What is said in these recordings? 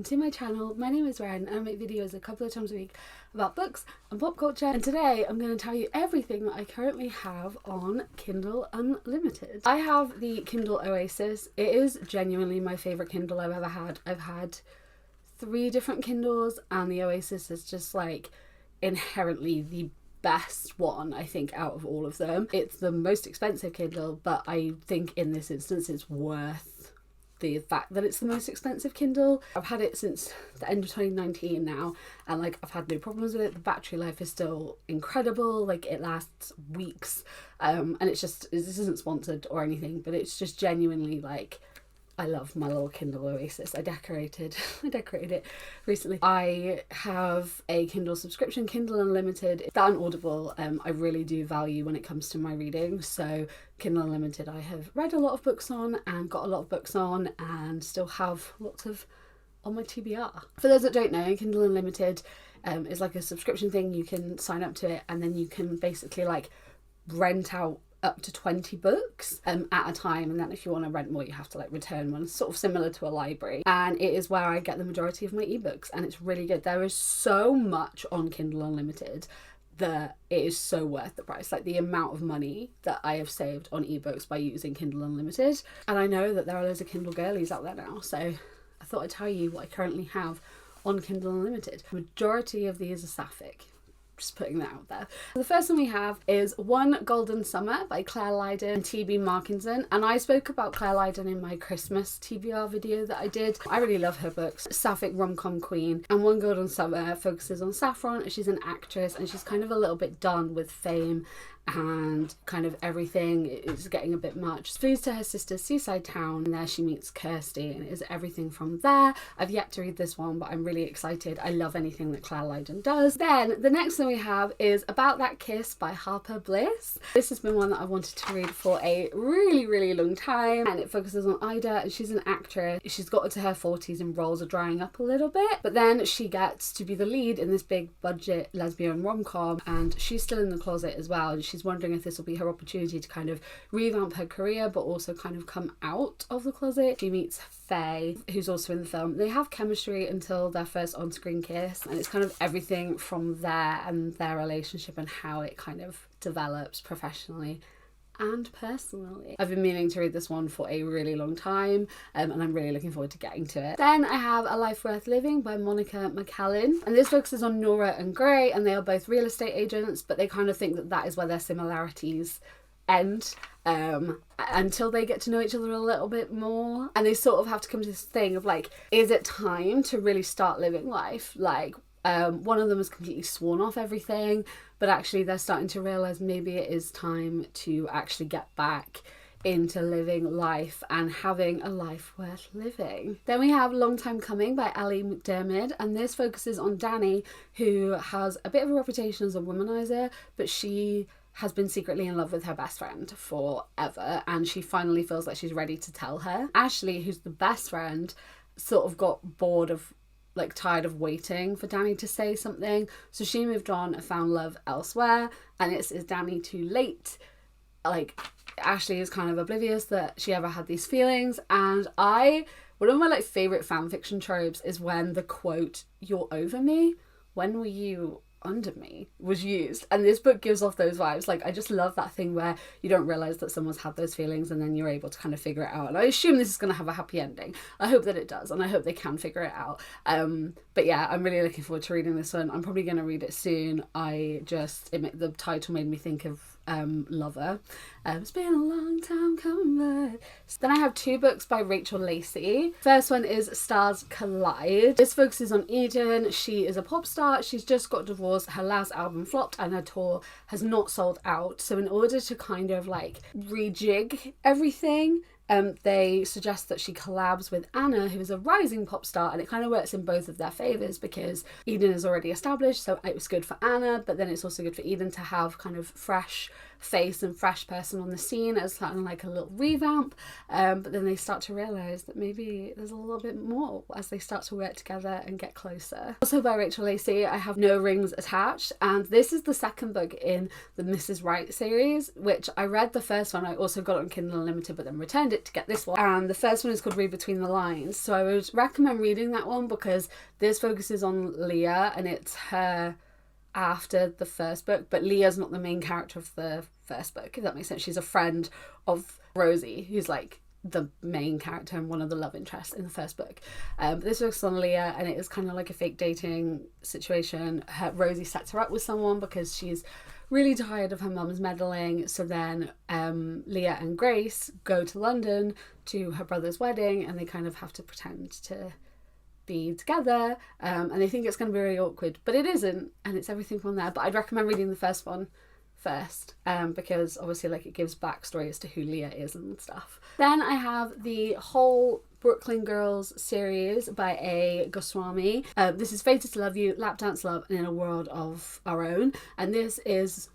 welcome to my channel. My name is Ren and I make videos a couple of times a week about books and pop culture, and today I'm going to tell you everything that I currently have on Kindle Unlimited. I have the Kindle Oasis. It is genuinely my favourite Kindle I've ever had. I've had 3 different Kindles and the Oasis is just like inherently the best one, I think, out of all of them. It's the most expensive Kindle, but I think in this instance it's worth the fact that it's the most expensive Kindle. I've had it since the end of 2019 now, and like I've had no problems with it. The battery life is still incredible, like it lasts weeks, and it's just, this isn't sponsored or anything, but it's just genuinely like, I love my little Kindle Oasis. I decorated it recently. I have a Kindle subscription, Kindle Unlimited. That and Audible, I really do value when it comes to my reading. So Kindle Unlimited, I have read a lot of books on and got a lot of books on and still have lots of on my TBR. For those that don't know, Kindle Unlimited is like a subscription thing. You can sign up to it and then you can basically like rent out up to 20 books at a time, and then if you want to rent more you have to like return one, sort of similar to a library, and it is where I get the majority of my ebooks, and it's really good. There is so much on Kindle Unlimited that it is so worth the price. Like the amount of money that I have saved on ebooks by using Kindle Unlimited, and I know that there are loads of Kindle girlies out there now, so I thought I'd tell you what I currently have on Kindle Unlimited. The majority of these are sapphic. Just putting that out there. The first one we have is One Golden Summer by Claire Lydon and T.B. Markinson, and I spoke about Claire Lydon in my Christmas TBR video that I did. I really love her books. Sapphic rom-com queen, and One Golden Summer focuses on Saffron. She's an actress and she's kind of a little bit done with fame and kind of everything is getting a bit much. Flees to her sister's seaside town, and there she meets Kirsty, and it is everything from there. I've yet to read this one, but I'm really excited. I love anything that Claire Lydon does. Then the next one we have is About That Kiss by Harper Bliss. This has been one that I wanted to read for a really long time, and it focuses on Ida, and she's an actress. She's got to her 40s and roles are drying up a little bit, but then she gets to be the lead in this big budget lesbian rom-com, and she's still in the closet as well, and she's wondering if this will be her opportunity to kind of revamp her career but also kind of come out of the closet. She meets Faye, who's also in the film. They have chemistry until their first on-screen kiss, and it's kind of everything from there and their relationship and how it kind of develops professionally and personally. I've been meaning to read this one for a really long time, and I'm really looking forward to getting to it. Then I have A Life Worth Living by Monica McCallan, and this focuses on Nora and Gray, and they are both real estate agents, but they kind of think that that is where their similarities end until they get to know each other a little bit more, and they sort of have to come to this thing of like, is it time to really start living life? Like one of them has completely sworn off everything, but actually they're starting to realise maybe it is time to actually get back into living life and having a life worth living. Then we have Long Time Coming by Ellie McDermid, and this focuses on Danny, who has a bit of a reputation as a womanizer, but she has been secretly in love with her best friend forever, and she finally feels like she's ready to tell her. Ashley, who's the best friend, sort of got bored of like tired of waiting for Danny to say something, so she moved on and found love elsewhere, and is Danny too late? Like Ashley is kind of oblivious that she ever had these feelings, and one of my like favourite fanfiction tropes is when the quote, "You're over me, when were you under me?" was used, and this book gives off those vibes. Like I just love that thing where you don't realise that someone's had those feelings and then you're able to kind of figure it out, and I assume this is going to have a happy ending. I hope that it does, and I hope they can figure it out. But yeah, I'm really looking forward to reading this one. I'm probably going to read it soon. The title made me think of Lover. It's been a long time coming back. Then I have 2 books by Rachel Lacey. First one is Stars Collide. This focuses on Eden. She is a pop star. She's just got divorced. Her last album flopped and her tour has not sold out. So in order to kind of like rejig everything, they suggest that she collabs with Anna, who is a rising pop star, and it kind of works in both of their favours because Eden is already established, so it was good for Anna, but then it's also good for Eden to have kind of fresh face and fresh person on the scene as kind of like a little revamp, but then they start to realise that maybe there's a little bit more as they start to work together and get closer. Also by Rachel Lacey, I have No Rings Attached, and this is the second book in the Mrs. Wright series, which I read the first one. I also got it on Kindle Unlimited but then returned it to get this one, and the first one is called Read Between the Lines, so I would recommend reading that one because this focuses on Leah and it's her after the first book, but Leah's not the main character of the first book, if that makes sense. She's a friend of Rosie, who's like the main character and one of the love interests in the first book. But this book's on Leah, and it is kind of like a fake dating situation. Rosie sets her up with someone because she's really tired of her mum's meddling, so then Leah and Grace go to London to her brother's wedding, and they kind of have to pretend to be together, and they think it's going to be really awkward, but it isn't, and it's everything from there. But I'd recommend reading the first one first, because obviously like it gives backstory as to who Leah is and stuff. Then I have the whole Brooklyn Girls series by A. Goswami. This is Fated to Love You, Lap Dance Love, and In a World of Our Own, and this is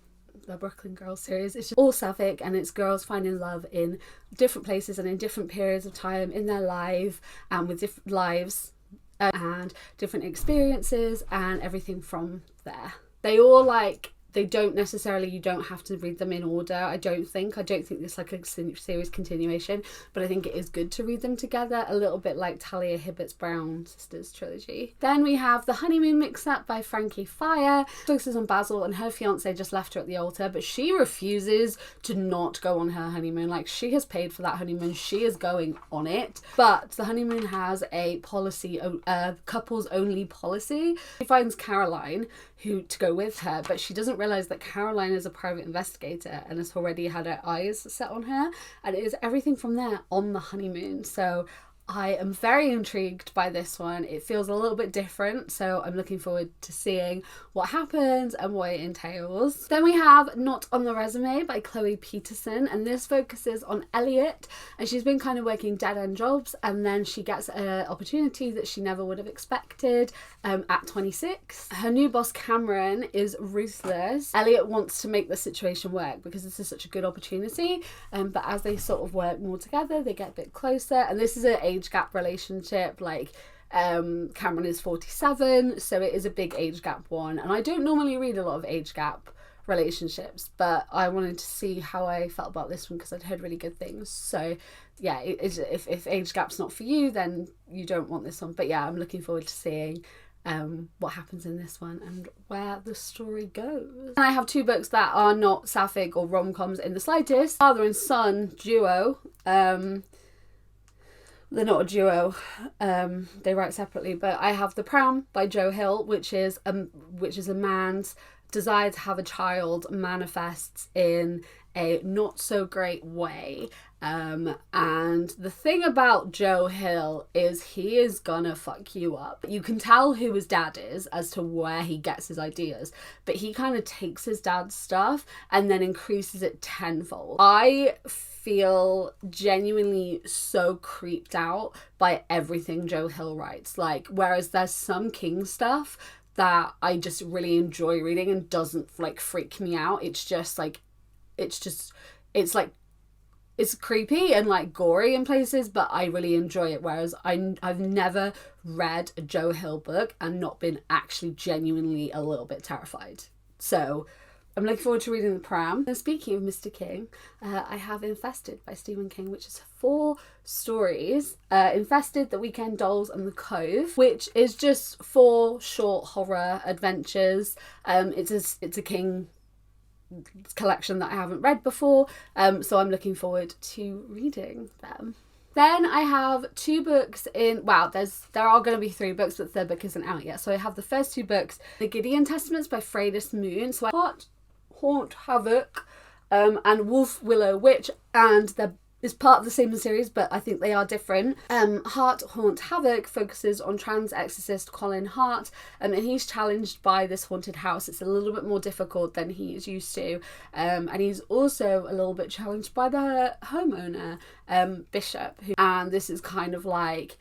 the Brooklyn Girls series. It's just all sapphic, and it's girls finding love in different places and in different periods of time in their life, and with different lives and different experiences and everything from there. They all like, they don't necessarily, you don't have to read them in order. I don't think it's like a series continuation, but I think it is good to read them together, a little bit like Talia Hibbert's Brown Sisters trilogy. Then we have The Honeymoon Mix-Up by Frankie Fire. Focuses on Basil, and her fiance just left her at the altar, but she refuses to not go on her honeymoon. Like, she has paid for that honeymoon, she is going on it, but the honeymoon has a policy, a couples only policy. She finds Caroline to go with her, but she doesn't realise that Caroline is a private investigator and has already had her eyes set on her, and it is everything from there on the honeymoon. So I am very intrigued by this one. It feels a little bit different, so I'm looking forward to seeing what happens and what it entails. Then we have Not on the Resume by Chloe Peterson, and this focuses on Elliot, and she's been kind of working dead-end jobs, and then she gets an opportunity that she never would have expected at 26. Her new boss Cameron is ruthless. Elliot wants to make the situation work because this is such a good opportunity, but as they sort of work more together, they get a bit closer, and this is an age gap relationship. Like, Cameron is 47, so it is a big age gap one, and I don't normally read a lot of age gap relationships, but I wanted to see how I felt about this one because I'd heard really good things. So yeah, if age gap's not for you, then you don't want this one. But yeah, I'm looking forward to seeing what happens in this one and where the story goes. And I have two books that are not sapphic or rom-coms in the slightest. Father and son duo. They're not a duo, they write separately, but I have The Pram by Joe Hill, which is a man's desire to have a child manifests in a not so great way, and the thing about Joe Hill is he is gonna fuck you up. You can tell who his dad is as to where he gets his ideas, but he kind of takes his dad's stuff and then increases it tenfold. I feel genuinely so creeped out by everything Joe Hill writes. Like, whereas there's some King stuff that I just really enjoy reading and doesn't like freak me out, it's creepy and like gory in places, but I really enjoy it. Whereas I've never read a Joe Hill book and not been actually genuinely a little bit terrified. So I'm looking forward to reading The Pram. And speaking of Mr. King, I have Infested by Stephen King, which is 4 stories. Infested, The Weekend Dolls, and The Cove, which is just 4 short horror adventures. It's a King collection that I haven't read before, so I'm looking forward to reading them. Then I have 2 books in, there are going to be 3 books, but the 3rd book isn't out yet. So I have the first 2 books, The Gideon Testaments by Freydis Moon, so Heart, Haunt, Havoc, and Wolf, Willow, Witch, and they're is part of the same series, but I think they are different. Heart, Haunt, Havoc focuses on trans exorcist Colin Hart, and he's challenged by this haunted house. It's a little bit more difficult than he is used to, and he's also a little bit challenged by the homeowner, Bishop, and this is kind of like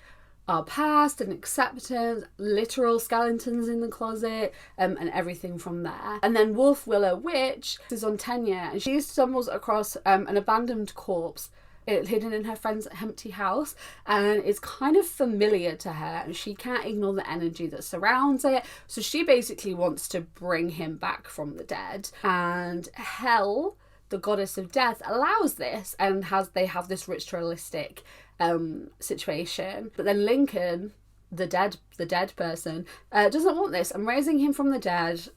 our past and acceptance, literal skeletons in the closet, and everything from there. And then Wolf Willow Witch is on tenure, and she stumbles across an abandoned corpse hidden in her friend's empty house, and it's kind of familiar to her, and she can't ignore the energy that surrounds it, so she basically wants to bring him back from the dead. And Hel, the goddess of death, allows this, and they have this ritualistic situation. But then Lincoln, the dead person, doesn't want this, and raising him from the dead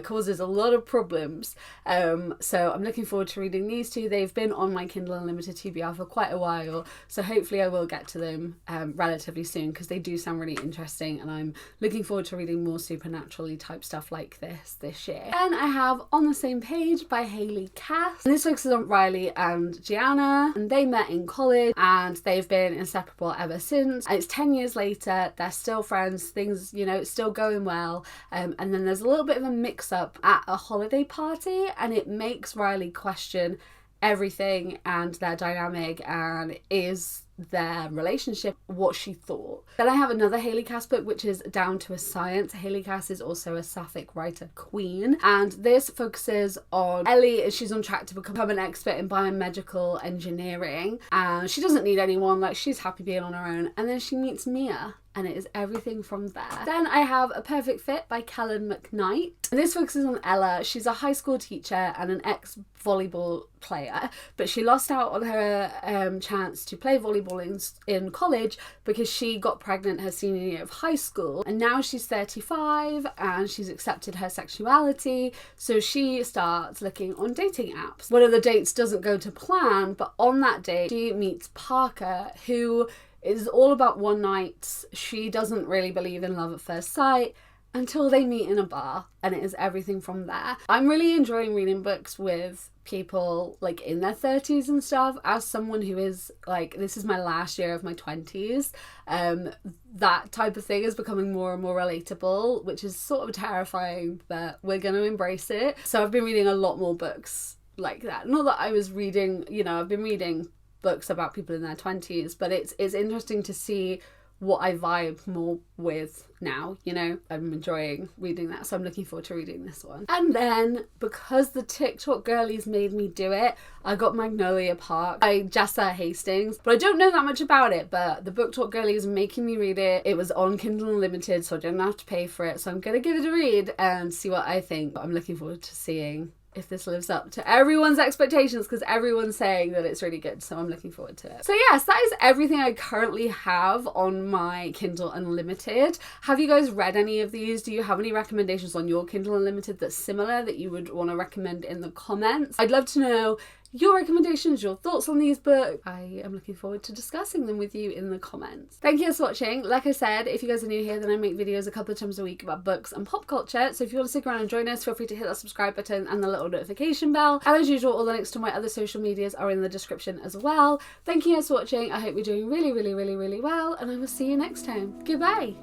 causes a lot of problems. So I'm looking forward to reading these two. They've been on my Kindle Unlimited TBR for quite a while, so hopefully I will get to them relatively soon, because they do sound really interesting, and I'm looking forward to reading more supernaturally type stuff like this year. And I have On the Same Page by Haley Cass, and this focuses on Riley and Gianna, and they met in college and they've been inseparable ever since, and it's 10 years later, they're still friends, things, you know, it's still going well, and then there's a little bit of a mix-up at a holiday party, and it makes Riley question everything and their dynamic, and is their relationship what she thought. Then I have another Haley Cass book, which is Down to a Science. Haley Cass is also a Sapphic writer queen, and this focuses on Ellie. She's on track to become an expert in biomedical engineering, and she doesn't need anyone, like she's happy being on her own, and then she meets Mia, and it is everything from there. Then I have A Perfect Fit by Callan McKnight. And this focuses on Ella. She's a high school teacher and an ex-volleyball player, but she lost out on her chance to play volleyball in college because she got pregnant her senior year of high school, and now she's 35 and she's accepted her sexuality, so she starts looking on dating apps. One of the dates doesn't go to plan, but on that date she meets Parker, who is all about one nights. She doesn't really believe in love at first sight until they meet in a bar, and it is everything from there. I'm really enjoying reading books with people like in their 30s and stuff. As someone who is like, this is my last year of my 20s, that type of thing is becoming more and more relatable, which is sort of terrifying, but we're going to embrace it. So I've been reading a lot more books like that. Not that I was reading, you know, I've been reading books about people in their 20s, but it's interesting to see what I vibe more with now, you know. I'm enjoying reading that, so I'm looking forward to reading this one. And then, because the TikTok girlies made me do it, I got Magnolia Park by Jessa Hastings, but I don't know that much about it, but the BookTok girlies are making me read it. It was on Kindle Unlimited, so I didn't have to pay for it, so I'm gonna give it a read and see what I think. But I'm looking forward to seeing if this lives up to everyone's expectations, because everyone's saying that it's really good, so I'm looking forward to it. So yes, that is everything I currently have on my Kindle Unlimited. Have you guys read any of these? Do you have any recommendations on your Kindle Unlimited that's similar that you would want to recommend in the comments? I'd love to know your recommendations, your thoughts on these books. I am looking forward to discussing them with you in the comments. Thank you guys for watching. Like I said, if you guys are new here, then I make videos a couple of times a week about books and pop culture, so if you want to stick around and join us, feel free to hit that subscribe button and the little notification bell. And as usual, all the links to my other social medias are in the description as well. Thank you guys for watching. I hope you're doing really, really, really, really well, and I will see you next time. Goodbye.